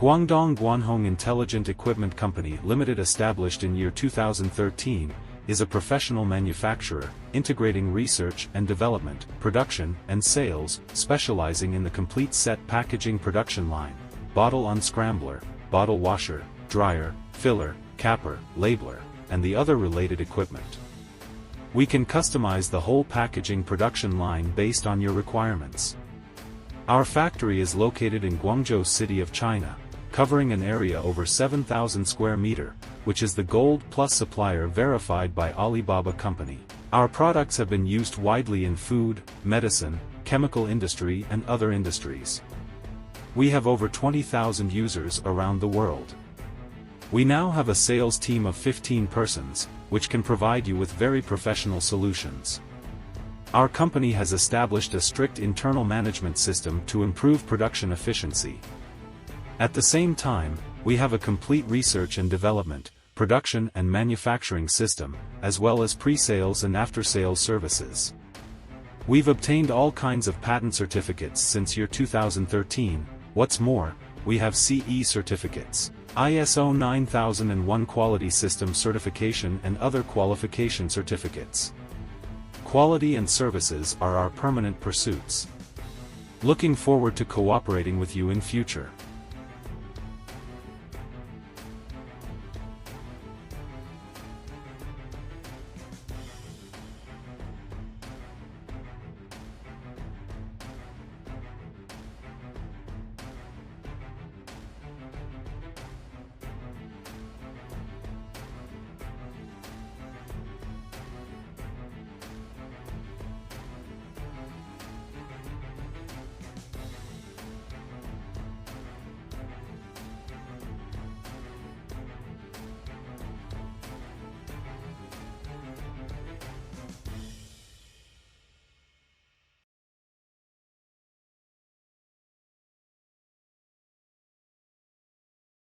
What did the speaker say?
Guangdong Guanhong Intelligent Equipment Company Limited, established in year 2013, is a professional manufacturer, integrating research and development, production and sales, specializing in the complete set packaging production line, bottle unscrambler, bottle washer, dryer, filler, capper, labeler, and the other related equipment. We can customize the whole packaging production line based on your requirements. Our factory is located in Guangzhou City of China, covering an area over 7,000 square meter, which is the Gold Plus supplier verified by Alibaba Company. Our products have been used widely in food, medicine, chemical industry and other industries. We have over 20,000 users around the world. We now have a sales team of 15 persons, which can provide you with very professional solutions. Our company has established a strict internal management system to improve production efficiency. At the same time, we have a complete research and development, production and manufacturing system, as well as pre-sales and after-sales services. We've obtained all kinds of patent certificates since year 2013, what's more, we have CE certificates, ISO 9001 quality system certification and other qualification certificates. Quality and services are our permanent pursuits. Looking forward to cooperating with you in future.